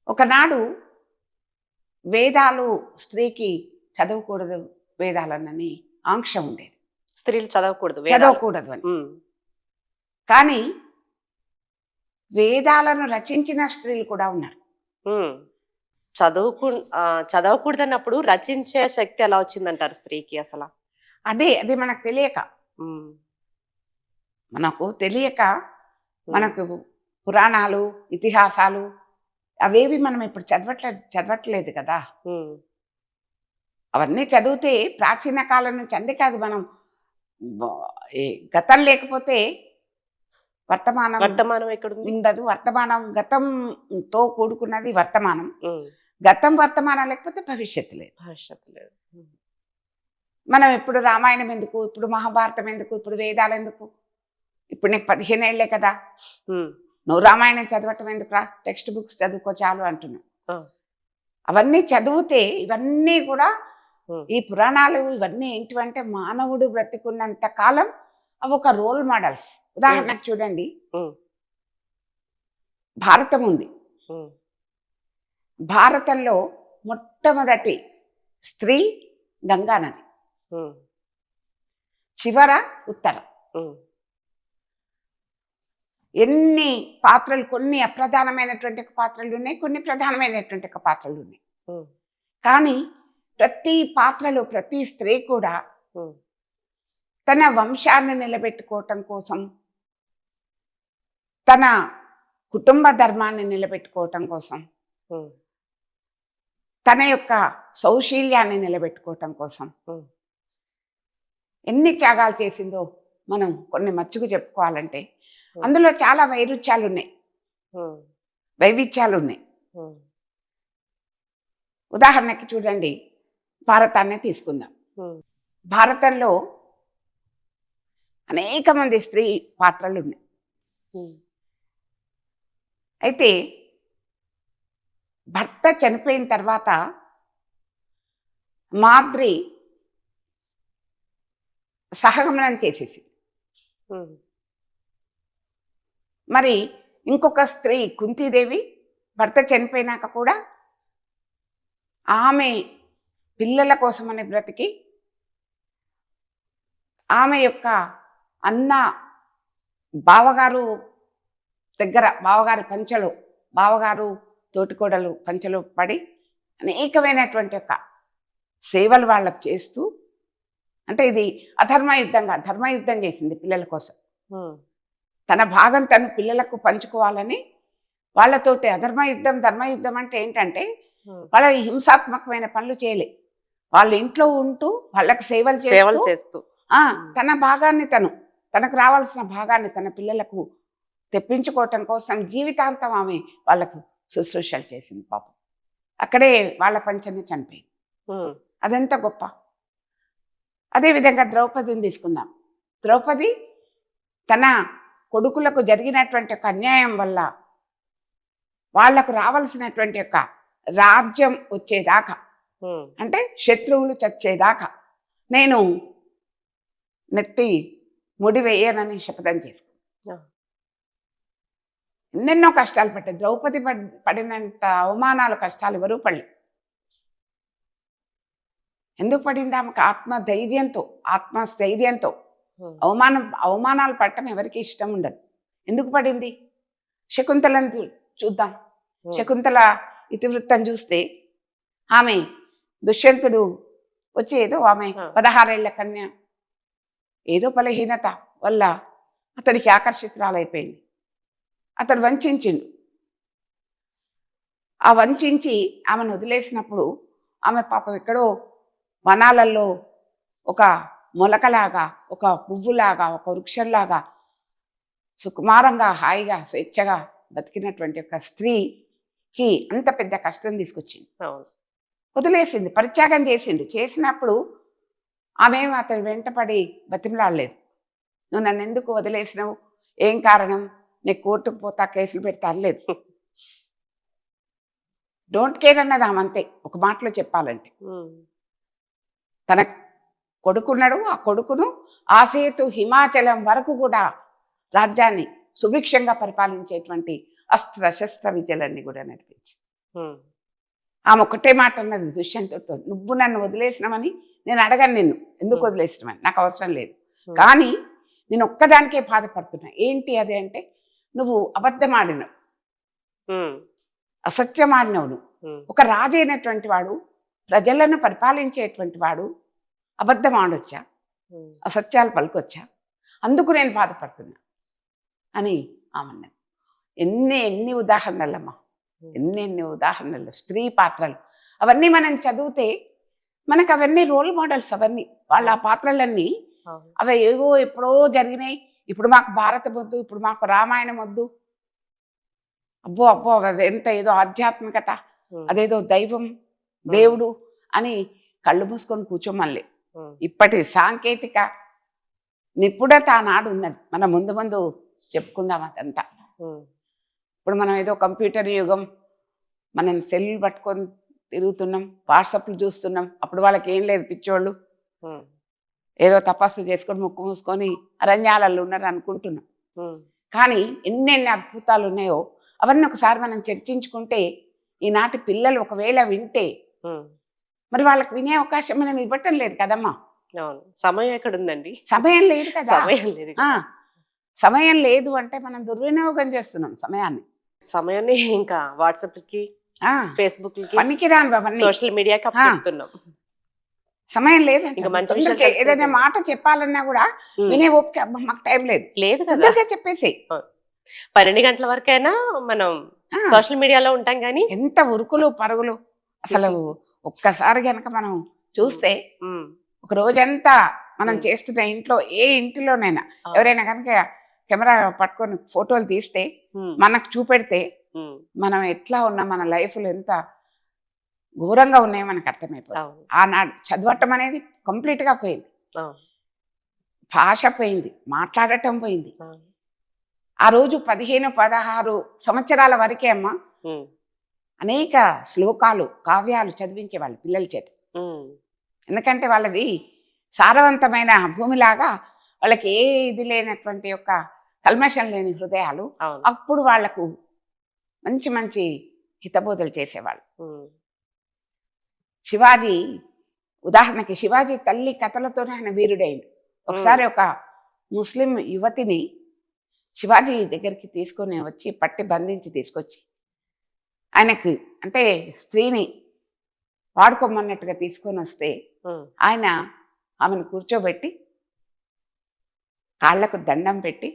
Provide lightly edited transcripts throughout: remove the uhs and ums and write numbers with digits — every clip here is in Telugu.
ఒకనాడు వేదాలు స్త్రీకి చదవకూడదు వేదాలనని ఆంక్ష ఉండేది. స్త్రీలు చదవకూడదు చదవకూడదు అని. కానీ వేదాలను రచించిన స్త్రీలు కూడా ఉన్నారు. చదవకూడదు అన్నప్పుడు రచించే శక్తి ఎలా వచ్చిందంటారు స్త్రీకి అసలు? అదే మనకు తెలియక మనకు పురాణాలు ఇతిహాసాలు అవేవి మనం ఇప్పుడు చదవట్లేదు కదా. అవన్నీ చదివితే ప్రాచీన కాలం నుంచి అంతేకాదు, మనం గతం లేకపోతే వర్తమానం ఎక్కడ ఉండదు. గతంతో కూడుకున్నది వర్తమానం. వర్తమానం లేకపోతే భవిష్యత్తు లేదు. మనం ఇప్పుడు రామాయణం ఎందుకు, ఇప్పుడు మహాభారతం ఎందుకు, ఇప్పుడు వేదాలు ఎందుకు? ఇప్పుడు నీకు 15 ఏళ్లే కదా, నువ్వు రామాయణం చదవటం ఎందుకురా, టెక్స్ట్ బుక్స్ చదువుకో చాలు అంటున్నావు. అవన్నీ చదివితే ఇవన్నీ కూడా ఈ పురాణాలు ఇవన్నీ ఏంటివంటే మానవుడు బ్రతికున్నంత కాలం అవి ఒక రోల్ మోడల్స్. ఉదాహరణకు చూడండి, భారతం ఉంది. భారతంలో మొట్టమొదటి స్త్రీ గంగానది, చివర ఉత్తరం. ఎన్ని పాత్రలు, కొన్ని అప్రధానమైనటువంటి పాత్రలు ఉన్నాయి, కొన్ని ప్రధానమైనటువంటి పాత్రలు ఉన్నాయి. కానీ ప్రతి పాత్రలో ప్రతి స్త్రీ కూడా తన వంశాన్ని నిలబెట్టుకోవటం కోసం, తన కుటుంబ ధర్మాన్ని నిలబెట్టుకోవటం కోసం, తన యొక్క సౌశీల్యాన్ని నిలబెట్టుకోవటం కోసం ఎన్ని త్యాగాలు చేసిందో మనం కొన్ని మచ్చుకు చెప్పుకోవాలంటే అందులో చాలా వైవిధ్యాలు ఉన్నాయి. ఉదాహరణకి చూడండి, భారతాన్ని తీసుకుందాం. భారతంలో అనేక మంది స్త్రీ పాత్రలు ఉన్నాయి. అయితే భర్త చనిపోయిన తర్వాత మాద్రి సహగమనం చేసేసి, మరి ఇంకొక స్త్రీ కుంతీదేవి భర్త చనిపోయినాక కూడా ఆమె పిల్లల కోసమని బ్రతికి ఆమె యొక్క అన్న బావగారు దగ్గర, బావగారు తోటికోడలు పంచలో పడి అనేకమైనటువంటి యొక్క సేవలు వాళ్ళకు చేస్తూ, అంటే ఇది ధర్మయుద్ధం చేసింది పిల్లల కోసం. తన భాగం తను పిల్లలకు పంచుకోవాలని వాళ్ళతోటి ధర్మయుద్ధం అంటే ఏంటంటే వాళ్ళ హింసాత్మకమైన పనులు చేయలే, వాళ్ళ ఇంట్లో ఉంటూ వాళ్ళకి సేవలు చేస్తూ తన భాగాన్ని తనకు రావాల్సిన భాగాన్ని తన పిల్లలకు తెప్పించుకోవటం కోసం జీవితాంతం ఆమె వాళ్ళకు శుశ్రూషలు చేసింది. పాపం అక్కడే వాళ్ళ పంచని చనిపోయింది. అదెంత గొప్ప. అదేవిధంగా ద్రౌపదిని తీసుకుందాం. ద్రౌపది తన కొడుకులకు జరిగినటువంటి ఒక అన్యాయం వల్ల వాళ్లకు రావాల్సినటువంటి యొక్క రాజ్యం వచ్చేదాకా, అంటే శత్రువులు చచ్చేదాకా నేను నెత్తి ముడి వేయనని శపథం చేసుకున్నా. ఎన్నెన్నో కష్టాలు పట్టాయి. ద్రౌపది పడినంత అవమానాలు, కష్టాలు ఎవరూ పడలేదు. ఎందుకు పడింది? ఆమెకు ఆత్మస్థైర్యంతో. అవమానాలు పడటం ఎవరికి ఇష్టం ఉండదు. ఎందుకు పడింది? శకుంతలను చూద్దాం. శకుంతల ఇతివృత్తం చూస్తే ఆమె దుష్యంతుడు వచ్చి ఆమె 16 ఏళ్ల కన్య ఏదో బలహీనత వల్ల అతడికి ఆకర్షితురాలైపోయింది. అతడు వంచిండు. ఆ వంచి ఆమెను వదిలేసినప్పుడు ఆమె పాపం ఎక్కడో వనాలలో ఒక మొలకలాగా, ఒక పువ్వులాగా, ఒక వృక్షంలాగా సుకుమారంగా, హాయిగా, స్వేచ్ఛగా బతికినటువంటి ఒక స్త్రీకి అంత పెద్ద కష్టం తీసుకొచ్చింది. వదిలేసింది, పరిత్యాగం చేసినప్పుడు ఆమె అతను వెంటపడి బతిమలాడలేదు. నువ్వు నన్ను ఎందుకు వదిలేసినావు, ఏం కారణం, నీకు కోర్టుకు పోతా, కేసులు పెడతా అనలేదు. డోంట్ కేర్ అన్నది ఆమె అంతే. ఒక మాటలో చెప్పాలంటే తన కొడుకున్నాడు, ఆ కొడుకును ఆసేతు హిమాచలం వరకు కూడా రాజ్యాన్ని సుభిక్షంగా పరిపాలించేటువంటి అస్త్ర శస్త్ర విద్యలన్నీ కూడా నేర్పించింది. ఆమె ఒకటే మాట అన్నది దుష్యంతుడితో, నువ్వు నన్ను వదిలేసినామని నేను అడగను నిన్ను ఎందుకు వదిలేసినామని, నాకు అవసరం లేదు, కానీ నేను ఒక్కదానికే బాధపడుతున్నా. ఏంటి అది అంటే, నువ్వు అబద్ధం ఆడినవు, అసత్యం ఆడినవు. నువ్వు ఒక రాజు అయినటువంటి వాడు, ప్రజలను పరిపాలించేటువంటి వాడు అబద్ధం ఆడొచ్చా, అసత్యాలు పలుకొచ్చా? అందుకు నేను బాధపడుతున్నా అని ఆమెన్నది. ఎన్ని ఉదాహరణలమ్మా, ఎన్ని ఉదాహరణలు. స్త్రీ పాత్రలు అవన్నీ మనం చదివితే మనకు అవన్నీ రోల్ మోడల్స్. అవన్నీ వాళ్ళ ఆ పాత్రలన్నీ అవి ఏవో ఎప్పుడో జరిగినాయి. ఇప్పుడు మాకు భారతం వద్దు, ఇప్పుడు మాకు రామాయణం వద్దు, అబ్బో అబ్బో ఎంత ఏదో ఆధ్యాత్మికత, అదేదో దైవం దేవుడు అని కళ్ళు మూసుకొని కూర్చోమల్లే. ఇప్పటి సాంకేతిక నిపుణత ఆనాడు ఉన్నది. మనం ముందు ముందు చెప్పుకుందాం అదంతా. ఇప్పుడు మనం ఏదో కంప్యూటర్ యుగం, మనం సెల్ పట్టుకొని తిరుగుతున్నాం, వాట్సాప్లు చూస్తున్నాం. అప్పుడు వాళ్ళకి ఏం లేదు, పిచ్చోళ్ళు ఏదో తపస్సు చేసుకొని ముక్కు మూసుకొని అరణ్యాలలో ఉన్నారు అనుకుంటున్నాం. కానీ ఎన్నెన్ని అద్భుతాలు ఉన్నాయో అవన్నీ ఒకసారి మనం చర్చించుకుంటే, ఈనాటి పిల్లలు ఒకవేళ వింటే, మరి వాళ్ళకి వినే అవకాశం మనం ఇవ్వటం లేదు కదమ్మా. సమయం ఎక్కడ ఉందండి? సమయం లేదు కదా. సమయం లేదు లేదు అంటే మనం దుర్వినియోగం చేస్తున్నాం సమయాన్ని. ఇంకా వాట్సాప్ కి, ఫేస్బుక్ కి, పనికిరాని సోషల్ మీడియాకి అప్పచెప్తున్నాం. సమయం లేదంటే ఇంకా మంచి విషయాలు ఏదైనా మాట చెప్పాలన్నా కూడా వినే ఓపిక మాకు టైం లేదు కదా, చెప్పేసి 12 గంటల వరకైనా మనం సోషల్ మీడియాలో ఉంటాం. కానీ ఎంత ఉరుకులు పరుగులు అసలు. ఒక్కసారి గనక మనం చూస్తే ఒక రోజంతా మనం చేస్తున్న ఇంట్లో, ఏ ఇంటిలోనైనా ఎవరైనా కనుక కెమెరా పట్టుకొని ఫోటోలు తీస్తే మనకు చూపెడితే మనం ఎట్లా ఉన్నా, మన లైఫ్లో ఎంత ఘోరంగా ఉన్నాయో మనకు అర్థమైపోతుంది. ఆనాడు చదవటం అనేది కంప్లీట్గా పోయింది, భాష పోయింది, మాట్లాడటం పోయింది. ఆ రోజు 15-16 సంవత్సరాల వరకే అమ్మా అనేక శ్లోకాలు, కావ్యాలు చదివించేవాళ్ళు పిల్లల చేత. ఎందుకంటే వాళ్ళది సారవంతమైన భూమిలాగా, వాళ్ళకి ఏ ఇది లేనటువంటి యొక్క కల్మషం లేని హృదయాలు. అప్పుడు వాళ్లకు మంచి మంచి హితబోధలు చేసేవాళ్ళు. శివాజీ ఉదాహరణకి, శివాజీ తల్లి కథలతోనే ఆయన వీరుడైంది. ఒకసారి ఒక ముస్లిం యువతిని శివాజీ దగ్గరికి తీసుకొని వచ్చి పట్టి బంధించి తీసుకొచ్చి, ఆయనకు అంటే స్త్రీని వాడుకోమన్నట్టుగా తీసుకొని వస్తే, ఆయన ఆమెను కూర్చోబెట్టి కాళ్లకు దండం పెట్టి,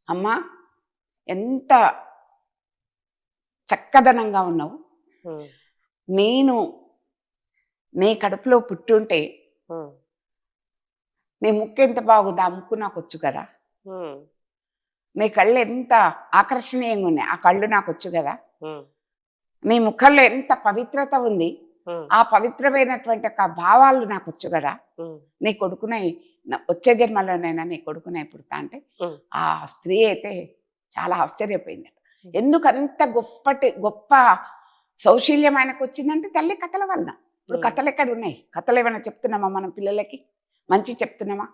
అమ్మా ఎంత చక్కదనంగా ఉన్నావు, నేను నీ కడుపులో పుట్టుంటే నీ ముక్కు ఎంత బాగుంది, ఆ ముక్కు నాకు వచ్చు కదా, నీ కళ్ళు ఎంత ఆకర్షణీయంగా ఉన్నాయి, ఆ కళ్ళు నాకు వచ్చు కదా, నీ ముఖంలో ఎంత పవిత్రత ఉంది, ఆ పవిత్రమైనటువంటి ఒక భావాలు నాకు వచ్చు కదా, నీ కొడుకునే వచ్చే జన్మలోనైనా నీ కొడుకునే పుడతా అంటే, ఆ స్త్రీ అయితే చాలా ఆశ్చర్యపోయింది. ఎందుకంత గొప్ప సౌశీల్యం ఆయనకు వచ్చిందంటే తల్లి కథల వలన. ఇప్పుడు కథలు ఎక్కడ ఉన్నాయి? కథలు ఏమైనా చెప్తున్నామా మనం పిల్లలకి? మంచి చెప్తున్నామా?